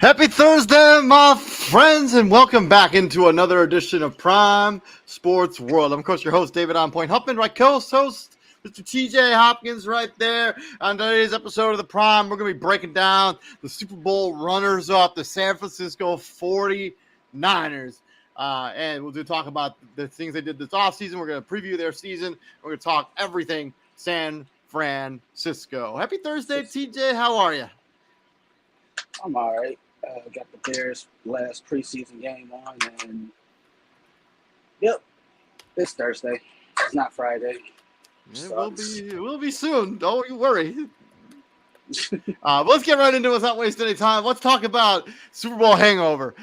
Happy Thursday, my friends, and welcome back into another edition of Prime Sports World. I'm, of course, your host, David On Point Huffman, my co-host, Mr. TJ Hopkins, right there. On today's episode of the Prime, we're going to be breaking down the Super Bowl runners-up, the San Francisco 49ers. And we'll talk about the things they did this offseason. We're going to preview their season. We're going to talk everything San Francisco. Happy Thursday, TJ. How are you? I'm all right. Got the Bears' last preseason game on, and yep, it's Thursday. It's not Friday. It will be soon. Don't you worry. Let's get right into it. Let's not waste any time. Let's talk about Super Bowl hangover.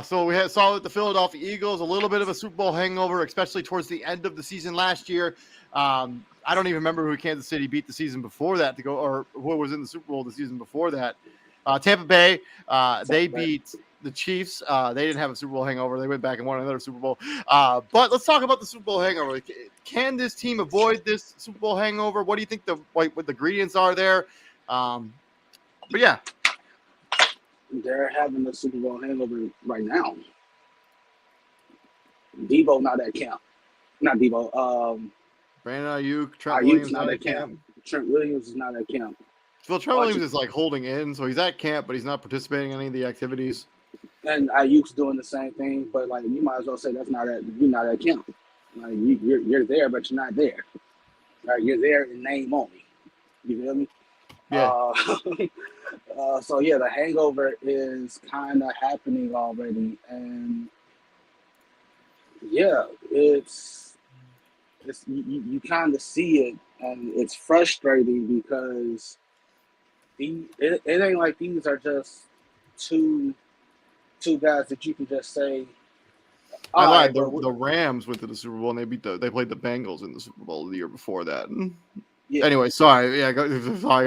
So we saw with the Philadelphia Eagles a little bit of a Super Bowl hangover, especially towards the end of the season last year. I don't even remember who Kansas City beat the season before that to go, or who was in the Super Bowl the season before that. Tampa Bay, they beat the Chiefs. They didn't have a Super Bowl hangover. They went back and won another Super Bowl. But let's talk about the Super Bowl hangover. Can this team avoid this Super Bowl hangover? What do you think what the ingredients are there? But yeah. They're having the Super Bowl hangover right now. Debo not at camp. Not Debo. Brandon Ayuk, Trent Williams not at camp. Trent Williams is not at camp. Well, Trent Williams is like holding in, so he's at camp, but he's not participating in any of the activities. And Ayuk's doing the same thing, but like you might as well say you're not at camp. Like you're there, but you're not there. Right? You're there in name only. You feel me? Yeah. So yeah, the hangover is kind of happening already, and yeah, it's you kind of see it, and it's frustrating because it ain't like these are just two guys that you can just say. I lied. The Rams went to the Super Bowl and they played the Bengals in the Super Bowl the year before that. Yeah. Anyway, sorry. Yeah, I got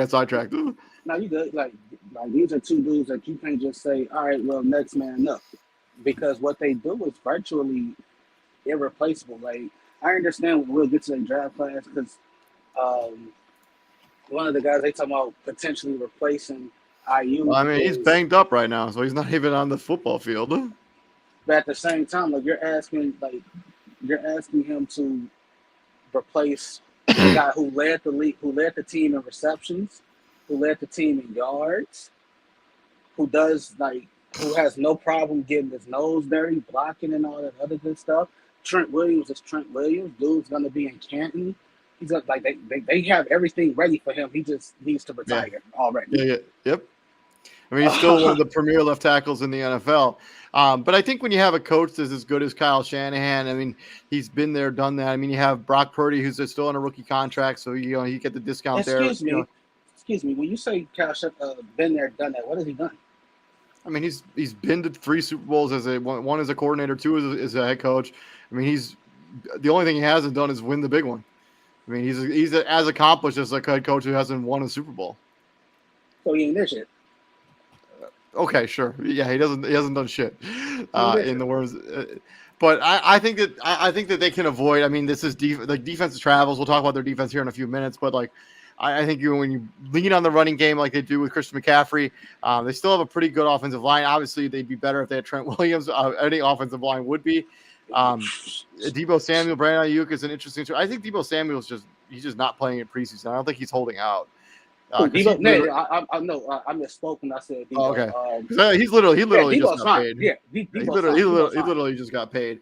sidetracked. No, you good. Like these are two dudes that you can't just say, all right, well, next man up, because what they do is virtually irreplaceable. Like I understand when we'll get to the draft class because one of the guys they talking about potentially replacing IU. Well, I mean, he's banged up right now, so he's not even on the football field. But at the same time, like you're asking him to replace the guy who led the league, who led the team in receptions, who led the team in yards, who has no problem getting his nose dirty, blocking and all that other good stuff. Trent Williams is Trent Williams. Dude's gonna be in Canton. He's like they have everything ready for him. He just needs to retire already. Yeah. Yep. I mean, he's still one of the premier left tackles in the NFL. But I think when you have a coach that's as good as Kyle Shanahan, I mean, he's been there, done that. I mean, you have Brock Purdy, who's still on a rookie contract, so he get the discount there. Excuse me. When you say Kyle Shanahan been there, done that, what has he done? I mean, he's been to 3 Super Bowls as one as a coordinator, 2 as a head coach. I mean, the only thing he hasn't done is win the big one. I mean, he's as accomplished as a head coach who hasn't won a Super Bowl. So he ain't this shit. Okay, sure. Yeah, he hasn't done shit in the words. But I think that they can avoid. I mean, this is defensive travels. We'll talk about their defense here in a few minutes. But like, I think when you lean on the running game like they do with Christian McCaffrey, they still have a pretty good offensive line. Obviously, they'd be better if they had Trent Williams. Any offensive line would be. Debo Samuel, Brandon Ayuk is an interesting. I think Debo Samuel he's just not playing in preseason. I don't think he's holding out. I misspoke when I said Debo. Oh, okay. He literally just got paid. Yeah, he literally just got paid.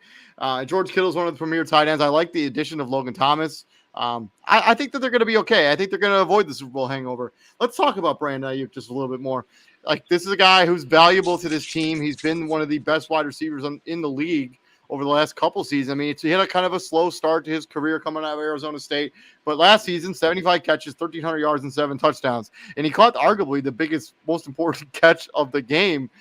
George Kittle's one of the premier tight ends. I like the addition of Logan Thomas. I think that they're going to be okay. I think they're going to avoid the Super Bowl hangover. Let's talk about Brandon Ayuk just a little bit more. Like, this is a guy who's valuable to this team. He's been one of the best wide receivers in the league over the last couple seasons. I mean, he had a kind of a slow start to his career coming out of Arizona State, but last season, 75 catches, 1,300 yards, and 7 touchdowns. And he caught arguably the biggest, most important catch of the game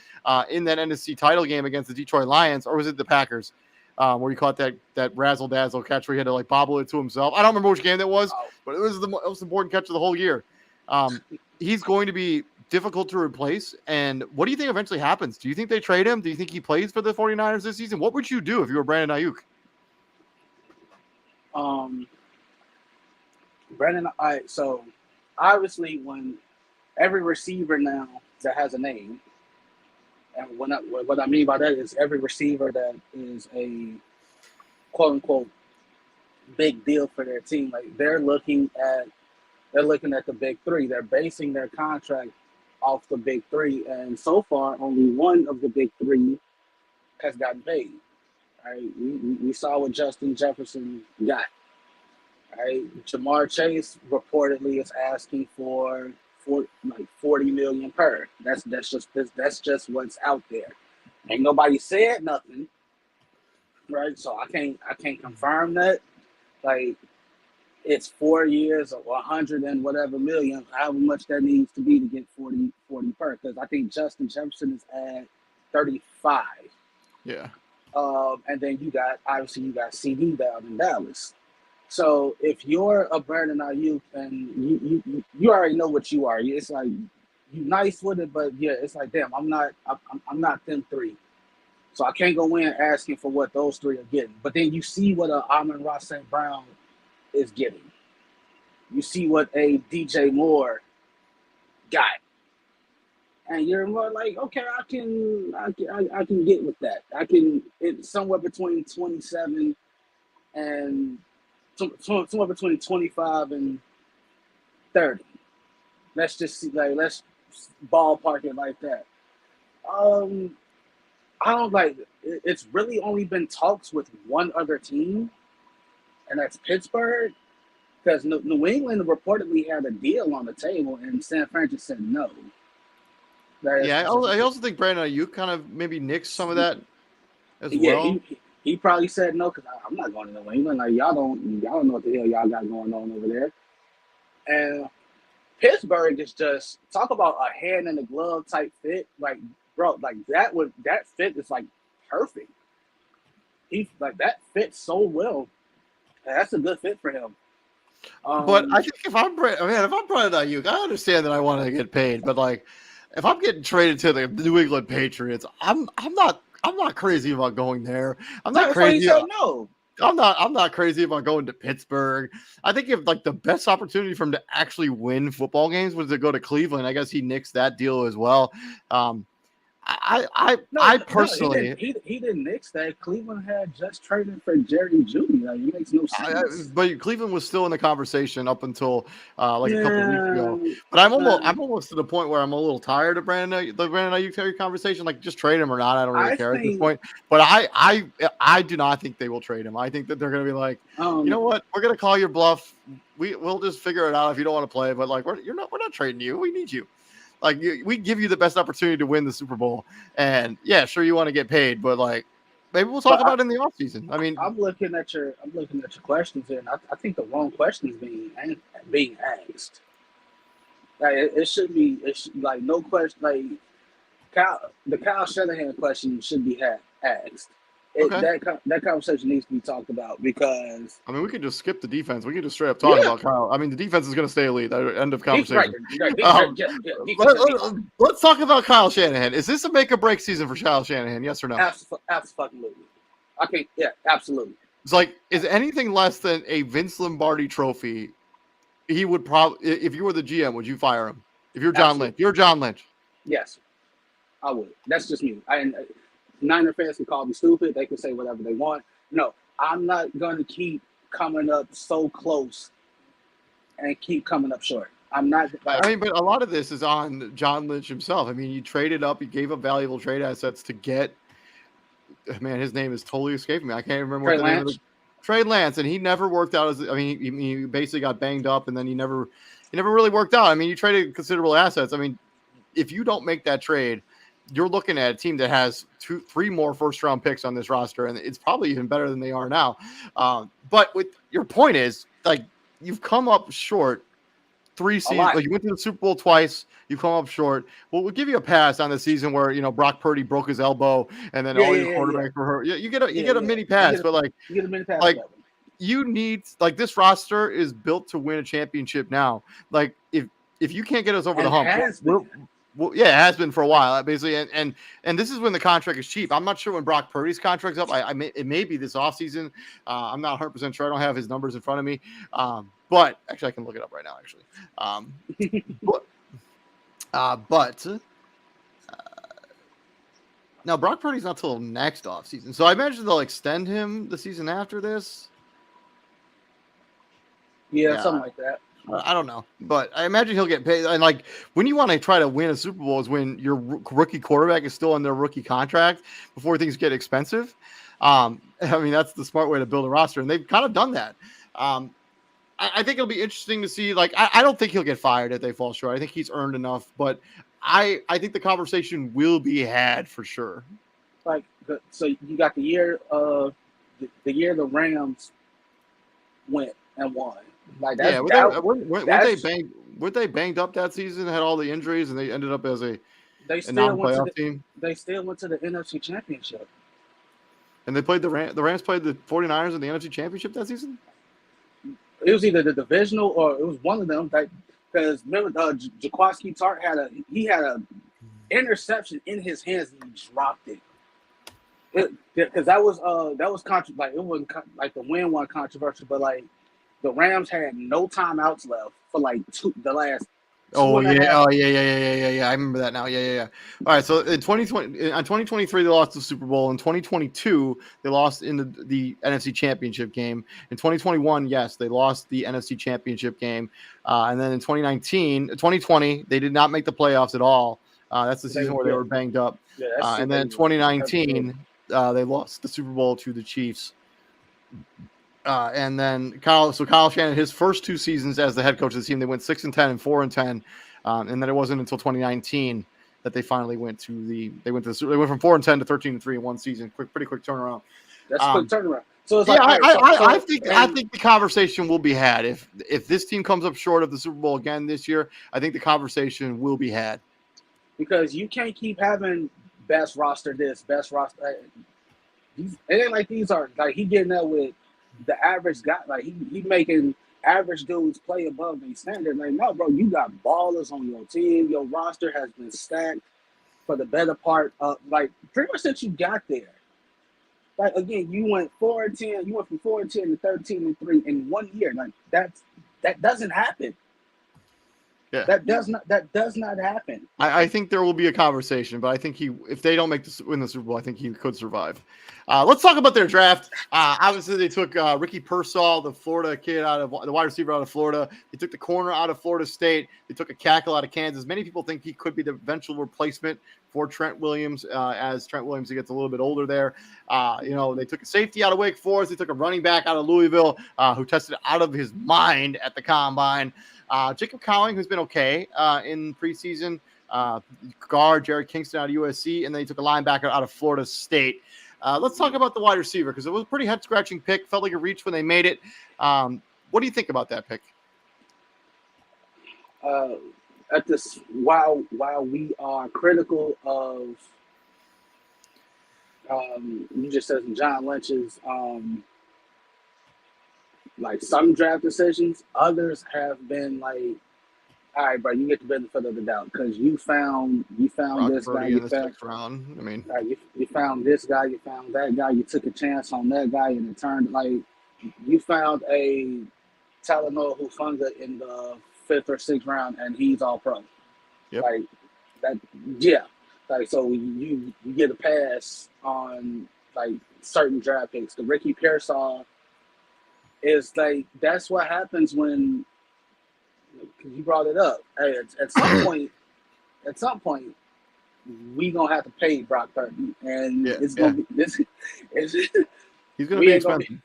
in that NFC title game against the Detroit Lions, or was it the Packers, where he caught that razzle-dazzle catch where he had to bobble it to himself. I don't remember which game that was, but it was the most important catch of the whole year. He's going to be difficult to replace. And what do you think eventually happens? Do you think they trade him? Do you think he plays for the 49ers this season? What would you do if you were Brandon Ayuk? So obviously when every receiver now that has a name And what I mean by that is every receiver that is a quote unquote big deal for their team, like they're looking at the big three. They're basing their contract off the big three, and so far, only one of the big three has gotten paid. Right? We saw what Justin Jefferson got. Right? Jamar Chase reportedly is asking for like 40 million per. That's just what's out there. Ain't nobody said nothing, right? So I can't confirm that. Like it's 4 years or 100 and whatever million, however much that needs to be to get 40 per. Because I think Justin Jefferson is at 35. Yeah. And then obviously you got CD down in Dallas. So if you're a Brandon Ayuk and you already know what you are, it's like you nice with it, but yeah, it's like damn, I'm not them three. So I can't go in asking for what those three are getting. But then you see what a Amon-Ra St. Brown is getting. You see what a DJ Moore got. And you're more like, okay, I can get with that. It's somewhere between 27 and somewhere between 25 and 30. Let's just see, like let's ballpark it like that. I don't like. It's really only been talks with one other team, and that's Pittsburgh. Because New England reportedly had a deal on the table, and San Fran just said no. Yeah, I also think Brandon Ayuk kind of maybe nixed some of that as Yeah, well. he probably said no because I'm not going to New England. Like y'all don't know what the hell y'all got going on over there. And Pittsburgh is just talk about a hand in the glove type fit. Like bro, like that fit is like perfect. He like that fits so well. That's a good fit for him. But I think if I'm Brandon Ayuk, I understand that I want to get paid, but like if I'm getting traded to the New England Patriots, I'm not crazy about going there. I'm not that's why he crazy. said no. I'm not crazy about going to Pittsburgh. I think if like the best opportunity for him to actually win football games was to go to Cleveland. I guess he nixed that deal as well. I personally, He didn't nix that. Cleveland had just traded for Jerry Judy. Like it makes no sense. but Cleveland was still in the conversation up until like a couple of weeks ago. Yeah, But I'm almost to the point where I'm a little tired of the Brandon Ayuk conversation. Like just trade him or not, I don't really care at this point. But I do not think they will trade him. I think that they're going to be like, you know what, we're going to call your bluff. We'll just figure it out if you don't want to play. But like we're not trading you. We need you. Like we give you the best opportunity to win the Super Bowl, and yeah, sure you want to get paid, but like maybe we'll talk about it in the offseason. I mean, I'm looking at your questions here, and I think the wrong question is being asked. Like it should be like no question. Like the Kyle Shanahan question should be asked. okay. That conversation needs to be talked about because I mean, we could just skip the defense. We could just straight up talk about Kyle. I mean, the defense is going to stay elite. End of conversation. Let's talk about Kyle Shanahan. Is this a make or break season for Kyle Shanahan? Yes or no? Absolutely. Okay. Yeah. Absolutely. It's like, is anything less than a Vince Lombardi trophy? He would probably, if you were the GM, would you fire him? If you're John Lynch, you're John Lynch. Yes, I would. That's just me. Niner fans can call me stupid. They can say whatever they want. No, I'm not going to keep coming up so close and keep coming up short. I'm not. I mean, but a lot of this is on John Lynch himself. I mean, you traded up, you gave up valuable trade assets to get, man, his name is totally escaping me. I can't remember what the name of the Trey Lance, and he never worked out as. I mean, he basically got banged up, and then he never really worked out. I mean, you traded considerable assets. I mean, if you don't make that trade, you're looking at a team that has 3 more first-round picks on this roster, and it's probably even better than they are now. But with your point is, like, you've come up short 3 seasons. Like, you went to the Super Bowl twice. You come up short. Well, we'll give you a pass on the season where Brock Purdy broke his elbow, and then all your quarterbacks were hurt. You get a mini pass, but like you get a mini pass. Like you need, like, this roster is built to win a championship now. Like if you can't get us over the hump, well, yeah, it has been for a while, basically, and this is when the contract is cheap. I'm not sure when Brock Purdy's contract's up. It may be this offseason. I'm not 100% sure. I don't have his numbers in front of me, but actually, I can look it up right now. Actually, but Now, Brock Purdy's not till next offseason, so I imagine they'll extend him the season after this. Yeah, Yeah, something like that. I don't know, but I imagine he'll get paid. And like when you want to try to win a Super Bowl is when your rookie quarterback is still on their rookie contract before things get expensive. I mean, that's the smart way to build a roster, and they've kind of done that. I think it'll be interesting to see. Like, I don't think he'll get fired if they fall short. I think he's earned enough, but I think the conversation will be had for sure. Like, so you got the year the year the Rams went and won. Like Yeah, that's weren't they banged up that season? Had all the injuries, and they ended up as a they still went to non-playoff the team. they still went to the NFC Championship. And they played the Rams played the 49ers in the NFC Championship that season. It was either the divisional or it was one of them. Like, because remember, Jaquaski Tart had a interception in his hands and he dropped it. Because that was like it wasn't like the win one controversial, but like the Rams had no timeouts left for like the last. Oh yeah, I remember that now. Yeah. All right, so in 2023 they lost the Super Bowl. In 2022 they lost in the NFC Championship game. In 2021, yes, they lost the NFC Championship game. And then in 2020 they did not make the playoffs at all. That's the season where they were banged up. Yeah, and then in 2019 they lost the Super Bowl to the Chiefs. And then Kyle Shanahan, his first two seasons as the head coach of the team, they went 6-10 and 4-10, and then it wasn't until 2019 that they finally went they went from 4-10 to 13-3 in one season. Pretty quick turnaround. That's a quick turnaround. So it's I think the conversation will be had if this team comes up short of the Super Bowl again this year. I think the conversation will be had because you can't keep having best roster this, best roster. It ain't like these are like he getting that with the average guy. Like he making average dudes play above their standard. Like, no, bro, you got ballers on your team. Your roster has been stacked for the better part of like pretty much since you got there. Like again, you went 4-10. You went from 4-10 to 13-3 in 1 year. Like that doesn't happen. Yeah. That does not happen. I think there will be a conversation, but I think if they don't win the Super Bowl, I think he could survive. Let's talk about their draft. Obviously, they took Ricky Pearsall, the Florida kid the wide receiver out of Florida. They took the corner out of Florida State. They took a cackle out of Kansas. Many people think he could be the eventual replacement for Trent Williams as Trent Williams gets a little bit older there. They took a safety out of Wake Forest. They took a running back out of Louisville who tested out of his mind at the combine. Jacob Cowing, who's been okay in preseason. Guard Jared Kingston out of USC, and then he took a linebacker out of Florida State. Let's talk about the wide receiver because it was a pretty head-scratching pick. Felt like a reach when they made it. What do you think about that pick? At this, while we are critical of, you just said John Lynch's like some draft decisions, others have been like, all right, bro, you get the benefit of the doubt because you found this guy. You found round. I mean, you found this guy. You found that guy. You took a chance on that guy, and it turned like you found a Talanoa Hufanga in the 5th or 6th round, and he's all pro. Yep. Like that, yeah. Like so, you get a pass on like certain draft picks. The Ricky Pearsall is like that's what happens when. Because you brought it up. Hey, at some point, we gonna have to pay Brock Purdy, and it's gonna be this. He's gonna be expensive.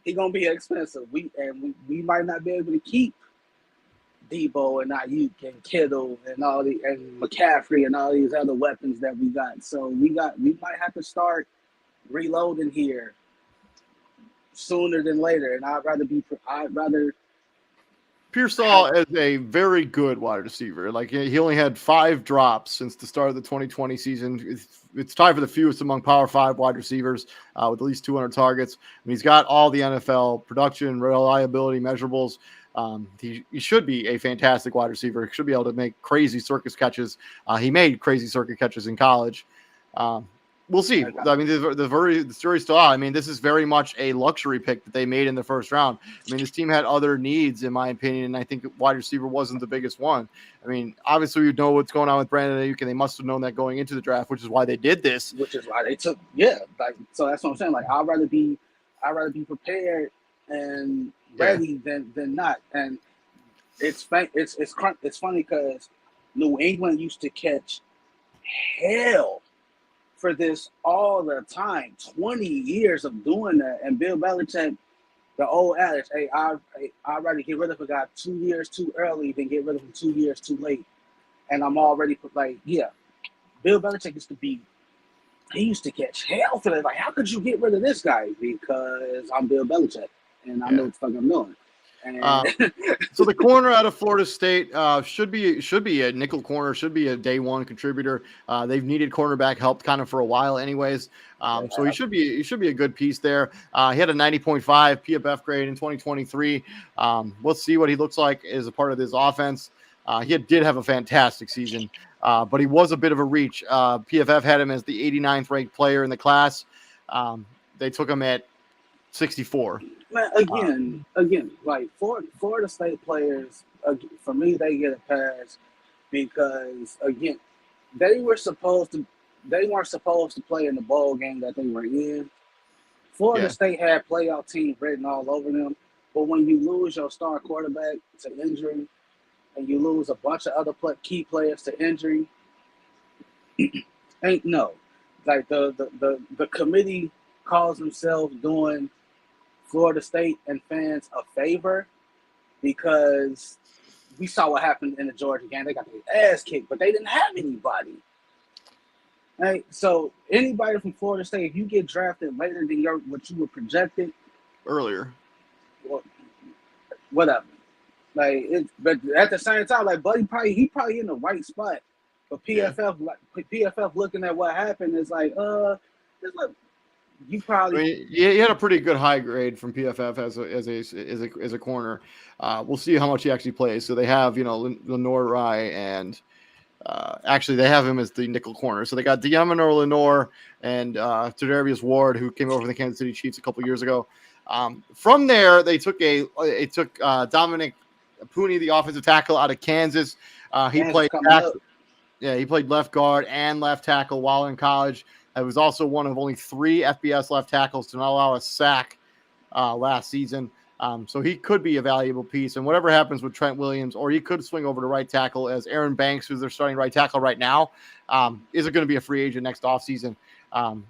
He's gonna be expensive. We might not be able to keep Debo and Ayuk and Kittle and and McCaffrey and all these other weapons that we got. So we might have to start reloading here sooner than later. And I'd rather. Pearsall is a very good wide receiver. Like he only had 5 drops since the start of the 2020 season. It's tied for the fewest among Power 5 wide receivers with at least 200 targets. And he's got all the NFL production, reliability, measurables. He should be a fantastic wide receiver. He should be able to make crazy circus catches. He made crazy circus catches in college. We'll see. I mean, the jury's still out. I mean, this is very much a luxury pick that they made in the first round. I mean, this team had other needs, in my opinion, and I think wide receiver wasn't the biggest one. I mean, obviously, you know what's going on with Brandon Ayuk, and they must have known that going into the draft, which is why they did this. Which is why they took, like, so that's what I'm saying. Like, I'd rather be prepared and ready than not. And it's funny because New England used to catch hell for this all the time. 20 years of doing that, and Bill Belichick, the old adage, hey, I'd rather get rid of a guy 2 years too early than get rid of him 2 years too late. And I'm already like, Bill Belichick used to catch hell for that. Like, how could you get rid of this guy? Because I'm Bill Belichick and I know what the fuck I'm doing. So the corner out of Florida State should be a nickel corner, should be a day one contributor. They've needed cornerback help kind of for a while, anyways. So he should be a good piece there. He had a 90.5 PFF grade in 2023. We'll see what he looks like as a part of this offense. He did have a fantastic season, but he was a bit of a reach. PFF had him as the 89th ranked player in the class. They took him at 64. Man, again, like Florida State players, for me, they get a pass because again, they weren't supposed to play in the bowl game that they were in. Florida State had playoff team written all over them, but when you lose your star quarterback to injury, and you lose a bunch of other key players to injury, like the committee calls themselves doing Florida State and fans a favor because we saw what happened in the Georgia game. They got their ass kicked, but they didn't have anybody. Right? So anybody from Florida State, if you get drafted later than what you were projected earlier, well, whatever. But at the same time, like Buddy, he probably in the right spot. But PFF looking at what happened is like, you probably. I mean, he had a pretty good high grade from PFF as a corner. We'll see how much he actually plays. So they have Lenore Rye and actually they have him as the nickel corner. So they got De'Amon Lenore and Tadarius Ward, who came over from the Kansas City Chiefs a couple years ago. From there, they took Dominic Pooney, the offensive tackle out of Kansas. He played left guard and left tackle while in college. It was also one of only 3 FBS left tackles to not allow a sack last season. So he could be a valuable piece. And whatever happens with Trent Williams, or he could swing over to right tackle as Aaron Banks, who's their starting right tackle right now, is going to be a free agent next offseason.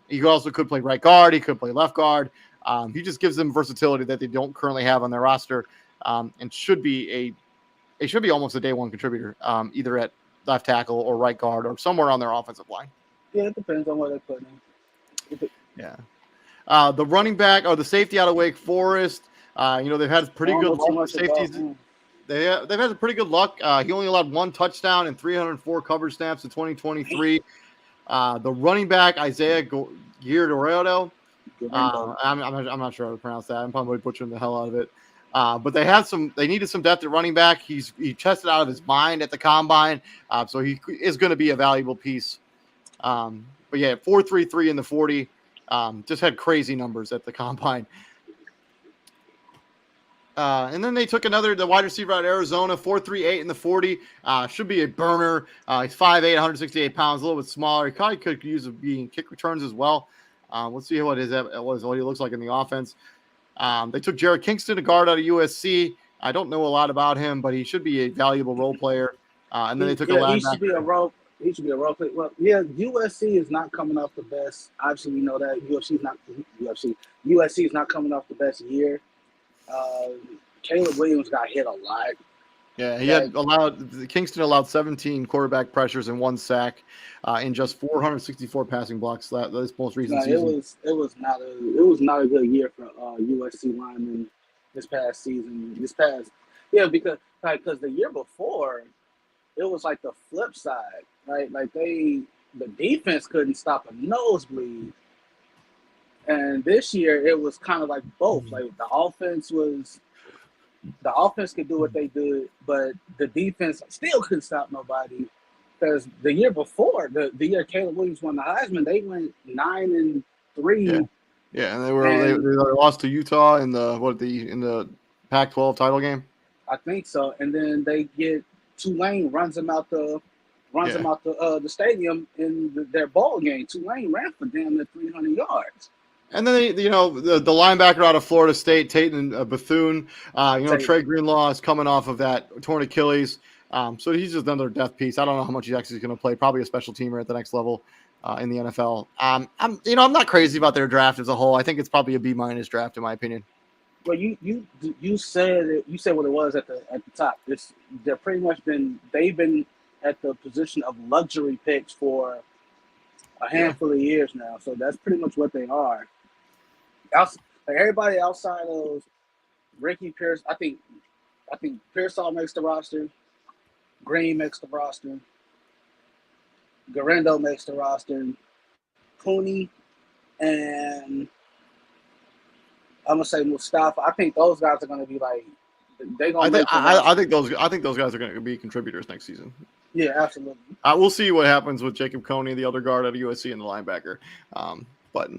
He also could play right guard. He could play left guard. He just gives them versatility that they don't currently have on their roster, and should be almost a day one contributor, either at left tackle or right guard or somewhere on their offensive line. Yeah, it depends on what they put in. Yeah. The running back or the safety out of Wake Forest, they've had pretty good luck with safeties. They've had pretty good luck. He only allowed 1 touchdown and 304 coverage snaps in 2023. The running back, Isaiah Guerrero, I'm not sure how to pronounce that. I'm probably butchering the hell out of it. But they needed some depth at running back. He tested out of his mind at the combine. So he is going to be a valuable piece. But 4.33 in the 40, just had crazy numbers at the combine. And then they took the wide receiver out of Arizona, 4.38 in the 40. Should be a burner. He's 5'8", 168 pounds, a little bit smaller. He probably could use being kick returns as well. Let's see what he looks like in the offense. They took Jared Kingston, a guard out of USC. I don't know a lot about him, but he should be a valuable role player. And then they took a linebacker. He should be a role player. Well, USC is not coming off the best. Obviously, we know that USC is not coming off the best year. Caleb Williams got hit a lot. Yeah, Kingston allowed 17 quarterback pressures and 1 sack in just 464 passing blocks this most recent season. It was not a good year for USC linemen this past season. Because the year before it was like the flip side, right? Like the defense couldn't stop a nosebleed. And this year it was kind of like both. Like the offense could do what they did, but the defense still couldn't stop nobody. Because the year before, the year Caleb Williams won the Heisman, they went 9-3. Yeah, yeah, and they And lost to Utah in the Pac-12 title game. I think so. And then they get Tulane runs them out the Yeah. the stadium in their ball game. Tulane ran for damn near 300 yards. And then the linebacker out of Florida State, Tatum Bethune, Trey Greenlaw is coming off of that torn Achilles, so he's just another depth piece. I don't know how much he's actually going to play. Probably a special teamer at the next level in the NFL. I'm not crazy about their draft as a whole. I think it's probably a B- draft in my opinion. Well, you said what it was at the top. They've been at the position of luxury picks for a handful of years now. So that's pretty much what they are. Everybody outside of Ricky Pierce, I think Pearsall makes the roster. Green makes the roster. Garendo makes the roster. Cooney and I'm gonna say Mustafa. I think those guys are gonna be like they gonna. I think those guys are going to be contributors next season. Yeah, absolutely. We'll see what happens with Jacob Coney, the other guard out of USC, and the linebacker. But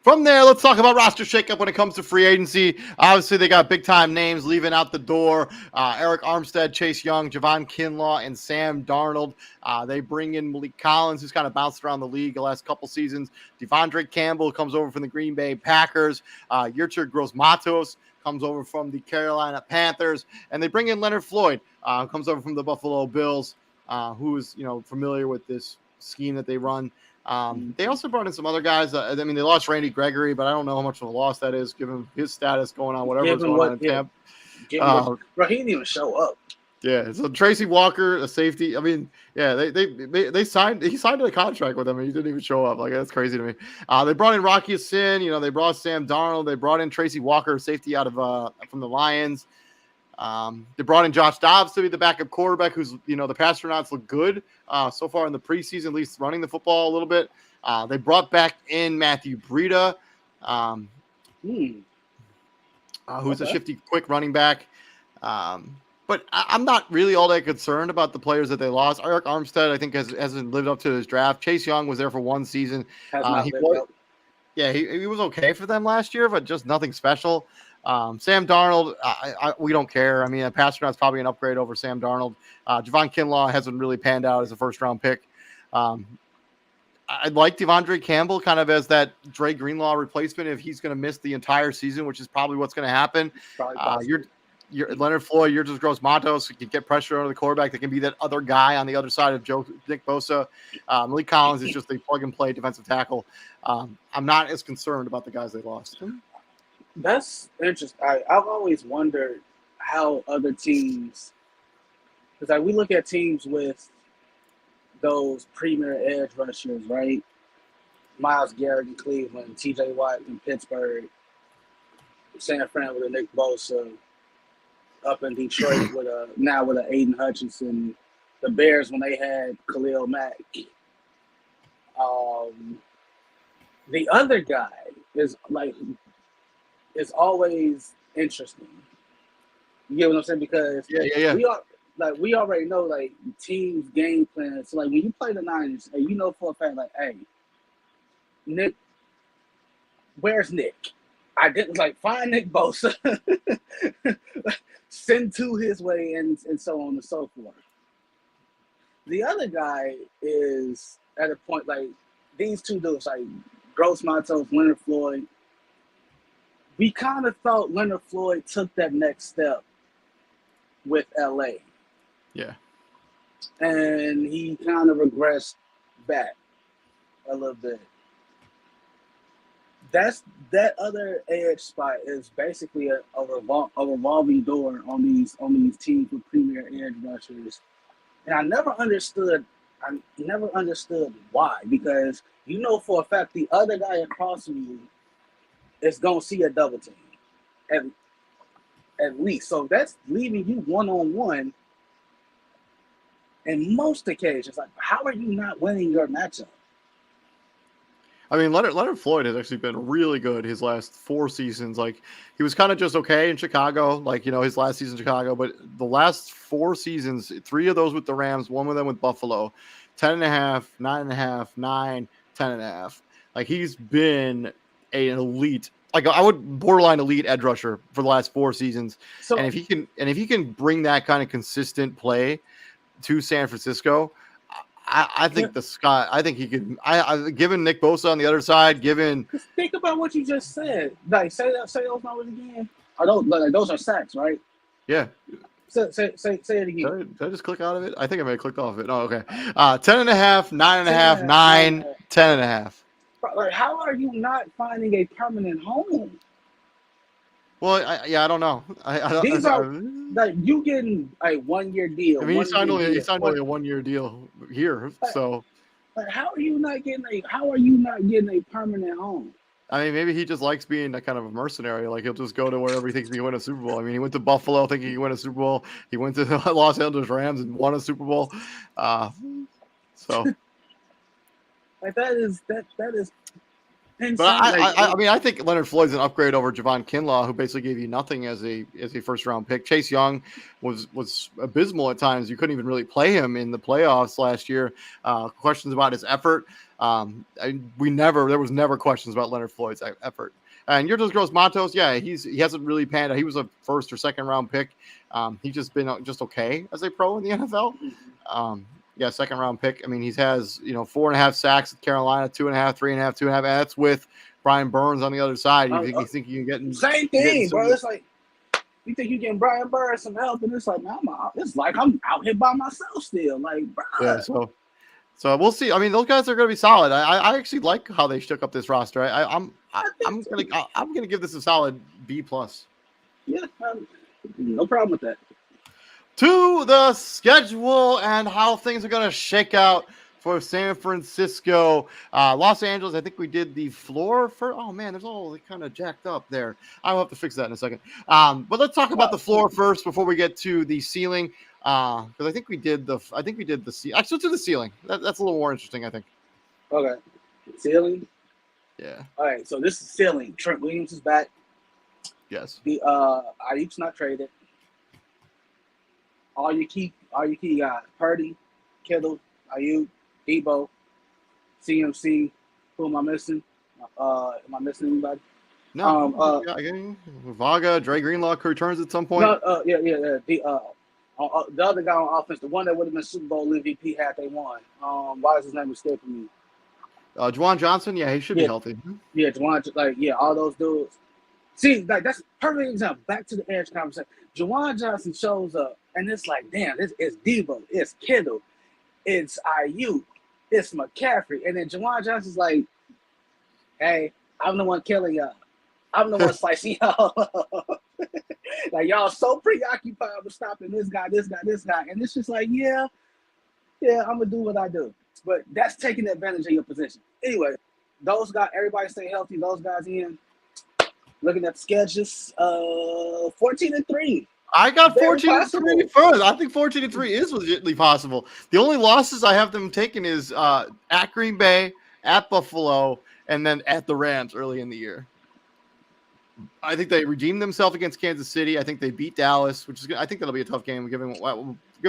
from there, let's talk about roster shakeup when it comes to free agency. Obviously, they got big-time names leaving out the door. Eric Armstead, Chase Young, Javon Kinlaw, and Sam Darnold. They bring in Malik Collins, who's kind of bounced around the league the last couple seasons. Devondre Campbell comes over from the Green Bay Packers. Yurcher Gross-Matos comes over from the Carolina Panthers. And they bring in Leonard Floyd, comes over from the Buffalo Bills, who is familiar with this scheme that they run. They also brought in some other guys. They lost Randy Gregory, but I don't know how much of a loss that is, given his status going on, whatever's going on in Tampa. Bro, he didn't even show up. Yeah, so Tracy Walker, a safety. They signed. He signed a contract with them, and he didn't even show up. Like, that's crazy to me. They brought in Rocky Sin. They brought Sam Darnold. They brought in Tracy Walker, safety out of from the Lions. They brought in Josh Dobbs to be the backup quarterback, who's, the Pastronauts look good so far in the preseason, at least running the football a little bit. They brought back in Matthew Breida, who's a shifty, quick running back. But I'm not really all that concerned about the players that they lost. Eric Armstead, I think, hasn't lived up to his draft. Chase Young was there for one season. He was okay for them last year, but just nothing special. Sam Darnold, we don't care. Pasternaut's probably an upgrade over Sam Darnold. Javon Kinlaw hasn't really panned out as a first-round pick. I'd like Devondre Campbell kind of as that Dre Greenlaw replacement if he's going to miss the entire season, which is probably what's going to happen. You're Leonard Floyd, you're just Gross-Matos. You can get pressure on the quarterback. That can be that other guy on the other side of Nick Bosa. Malik Collins is just a plug-and-play defensive tackle. I'm not as concerned about the guys they lost. That's interesting. I've always wondered how other teams, because we look at teams with those premier edge rushers, right? Myles Garrett in Cleveland, T.J. Watt in Pittsburgh, San Fran with a Nick Bosa, up in Detroit with a Aiden Hutchinson, the Bears when they had Khalil Mack. The other guy is it's always interesting. You get what I'm saying? Because we already know teams' game plan. So when you play the Niners, and for a fact, hey, Nick, where's Nick? I didn't find Nick Bosa, send two his way, and so on and so forth. The other guy is at a point these two dudes, Gross-Matos, Leonard Floyd. We kind of thought Leonard Floyd took that next step with LA. Yeah. And he kind of regressed back a little bit. That other edge spot is basically a revolving door on these teams with premier edge rushers. And I never understood why, because for a fact the other guy across from you is gonna see a double team at least. So that's leaving you one-on-one in most occasions. How are you not winning your matchup? I mean, Leonard Floyd has actually been really good his last 4 seasons. Like he was kind of just okay in Chicago, like his last season in Chicago, but the last 4 seasons, 3 of those with the Rams, one of them with Buffalo, 10.5, 9.5, 9, 10.5. Like he's been an elite, like I would borderline elite edge rusher for the last 4 seasons. So And if he can bring that kind of consistent play to San Francisco, I yeah, think the Scott. I think he could. Given Nick Bosa on the other side, given just think about what you just said. Like say those numbers again. Are those like those are sacks, right? yeah. Say it again. Did I just click out of it? I think I may have clicked off it. Oh, okay. 10.5, 9.5, 10.5, 9 9, 10.5. Like, how are you not finding a permanent home? Well, I don't know. These are like you getting a 1 year deal. I mean, he signed only One, a 1 year deal here, so like, how are you not getting a permanent home? I mean, maybe he just likes being a kind of a mercenary. Like he'll just go to wherever he thinks he can win a Super Bowl. I mean, he went to Buffalo thinking he could win a Super Bowl. He went to the Los Angeles Rams and won a Super Bowl. So, Like that is insane. but Like, I mean, I think Leonard Floyd's an upgrade over Javon Kinlaw, who basically gave you nothing as a first round pick. Chase Young was abysmal at times. You couldn't even really play him in the playoffs last year. Questions about his effort. There was never questions about Leonard Floyd's effort. And Yurdos Gross Matos, yeah, he hasn't really panned out. He was a first or second round pick. He's just been just okay as a pro in the NFL. Yeah, second round pick. I mean, he has 4.5 sacks at Carolina, 2.5, 3.5, 2.5. And that's with Brian Burns on the other side. You think you can get same thing, bro? It's like you think you getting Brian Burns some help, and it's like it's like I'm out here by myself still. Like, bro. Yeah, so we'll see. I mean, those guys are going to be solid. I actually like how they shook up this roster. I'm gonna give this a solid B plus. Yeah, no problem with that. To the schedule and how things are going to shake out for San Francisco, Los Angeles. I think we did the floor for. Oh man, there's all kind of jacked up there. I'll have to fix that in a second. But let's talk about the floor first before we get to the ceiling. Because I think we did the ceiling. Actually, let's do the ceiling. That's a little more interesting, I think. Okay, ceiling. Yeah. All right, so this is ceiling. Trent Williams is back. Yes. The Ayuk's not traded. All your key guys: Purdy, Kittle, Ayuk, Debo, CMC. Who am I missing? Am I missing anybody? No. Vaga, Dre Greenlaw returns at some point. No. Yeah. The other guy on offense, the one that would have been Super Bowl MVP had they won. Why is his name escaping me? Juwan Johnson. Yeah, he should be healthy. Yeah, Juwan. All those dudes. See, like that's a perfect example. Back to the edge conversation. Juwan Johnson shows up, and it's like, damn, it's Debo, it's Kittle, it's Ayuk, it's McCaffrey, and then Juwan Johnson's like, hey, I'm the one killing y'all. I'm the one slicing y'all. Like y'all so preoccupied with stopping this guy, and it's just like, yeah, I'm gonna do what I do. But that's taking advantage of your position. Anyway, those guys, everybody stay healthy. Those guys in. Looking at the schedules, 14-3. I got 14-3 first. I think 14-3 is legitimately possible. The only losses I have them taking is at Green Bay, at Buffalo, and then at the Rams early in the year. I think they redeemed themselves against Kansas City. I think they beat Dallas, which is I think that'll be a tough game given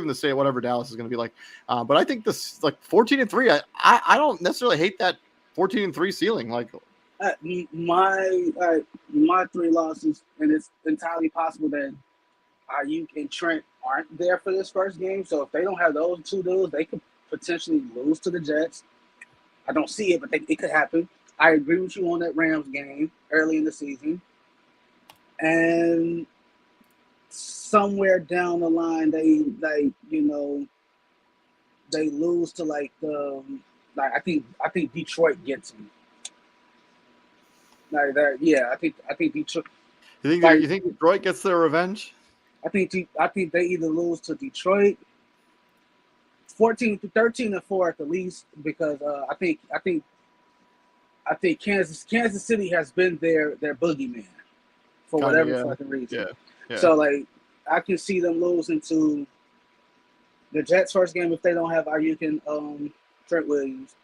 the state whatever Dallas is going to be like. But I think this like 14-3. I don't necessarily hate that 14-3 ceiling. Like my 3 losses, and it's entirely possible that Ayuk and Trent aren't there for this first game. So if they don't have those 2 dudes, they could potentially lose to the Jets. I don't see it, but it could happen. I agree with you on that Rams game early in the season. And somewhere down the line, they lose to I think Detroit gets them. Like that, yeah. I think Detroit. You think Detroit gets their revenge? I think they either lose to Detroit, 13-4 at the least, because I think Kansas City has been their boogeyman for whatever fucking reason. Yeah. So like I can see them losing to the Jets first game if they don't have Ayuk and Trent Williams.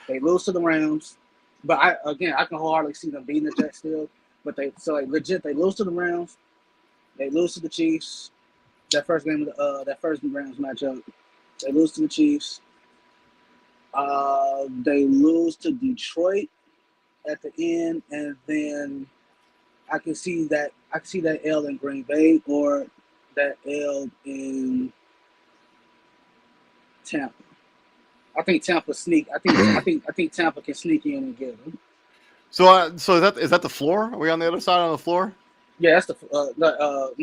They lose to the Rams. But I can wholeheartedly see them beating the Jets still. But legit, they lose to the Rams, they lose to the Chiefs. That first game of that first Rams matchup, they lose to the Chiefs. They lose to Detroit at the end, and then I can see that L in Green Bay or that L in Tampa. I think Tampa sneak. I think Tampa can sneak in and get them. So is that the floor? Are we on the other side on the floor? Yeah, that's the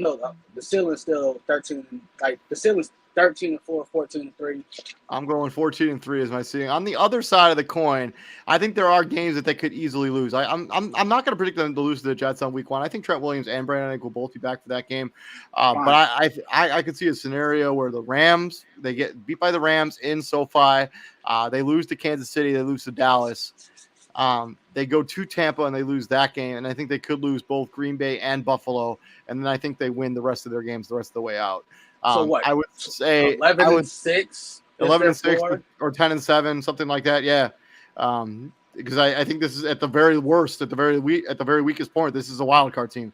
ceiling's still 13. Like the ceiling's 13-4, 14-3. I'm going 14-3 as my seeding. On the other side of the coin, I think there are games that they could easily lose. I'm not going to predict them to lose to the Jets on week 1. I think Trent Williams and Brandon Ayuk will both be back for that game. But I could see a scenario where the Rams, they get beat by the Rams in SoFi. They lose to Kansas City. They lose to Dallas. They go to Tampa and they lose that game. And I think they could lose both Green Bay and Buffalo. And then I think they win the rest of their games the rest of the way out. So what? I would say 11-6, 11-6 or 10-7, something like that. Yeah. Because I think this is at the very worst, at the very weakest point, this is a wild card team.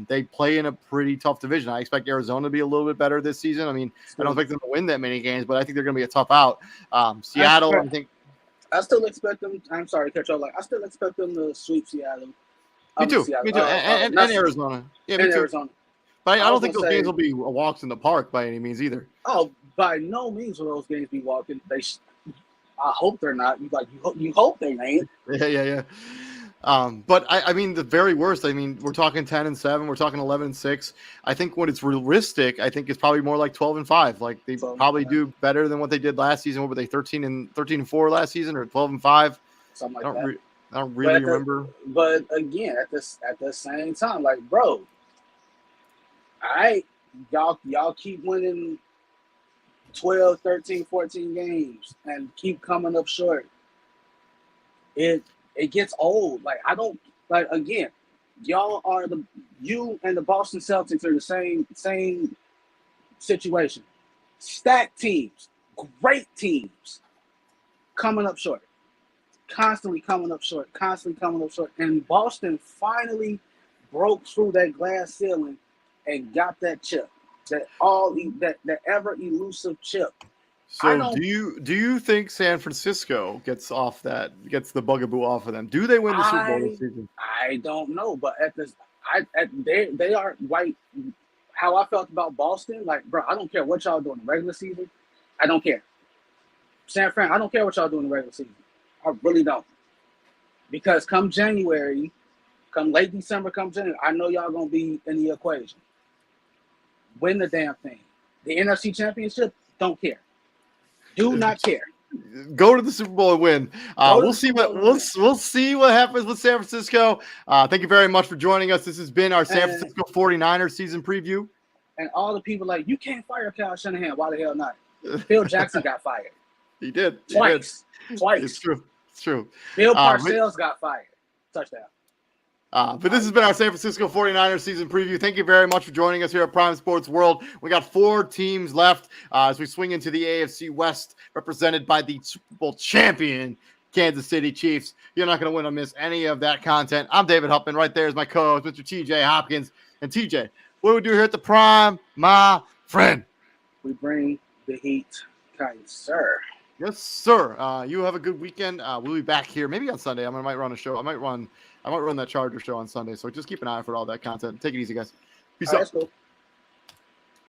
They play in a pretty tough division. I expect Arizona to be a little bit better this season. I mean, I don't expect them to win that many games, but I think they're going to be a tough out. Seattle, I think. I still expect them. I'm sorry to catch you. I still expect them to sweep Seattle. Me too. And Arizona. Yeah, me too. Arizona. But I don't think those games will be walks in the park by any means either. Oh, by no means will those games be walking. I hope they're not. You hope they ain't. Yeah. But I mean, the very worst. I mean, we're talking 10-7. We're talking 11-6. I think when it's realistic, I think it's probably more like 12-5. Like they probably do better than what they did last season. What were they 13-4 last season or 12-5? Something like that. I don't really remember. But again, at the same time, like bro, y'all keep winning 12, 13, 14 games and keep coming up short. It gets old. Like I don't like again, you and the Boston Celtics are the same situation. Stacked teams, great teams, coming up short. Constantly coming up short. And Boston finally broke through that glass ceiling and got that chip. That ever elusive chip. So do you think San Francisco gets the bugaboo off of them? Do they win the Super Bowl this season? I don't know, but they are white. How I felt about Boston, like bro, I don't care what y'all do in the regular season. I don't care. San Fran, I don't care what y'all do in the regular season. I really don't. Because come January, come late December, come January, I know y'all gonna be in the equation. Win the damn thing. The NFC Championship, don't care. Do not care. Go to the Super Bowl and win. We'll see what happens with San Francisco. Thank you very much for joining us. This has been our San Francisco 49ers season preview. And all the people like, you can't fire Kyle Shanahan. Why the hell not? Phil Jackson got fired. He did. Twice. It's true. Bill Parcells got fired. Touchdown. But this has been our San Francisco 49ers season preview. Thank you very much for joining us here at Prime Sports World. We got 4 teams left as we swing into the AFC West, represented by the Super Bowl champion Kansas City Chiefs. You're not going to want to miss any of that content. I'm David Huppman. Right there is my co-host, Mr. TJ Hopkins. And TJ, what do we do here at the Prime, my friend? We bring the heat, kind sir. Yes, sir. You have a good weekend. We'll be back here maybe on Sunday. I might run a show. I might run that Charger show on Sunday. So just keep an eye out for all that content. Take it easy, guys. Peace out. Cool.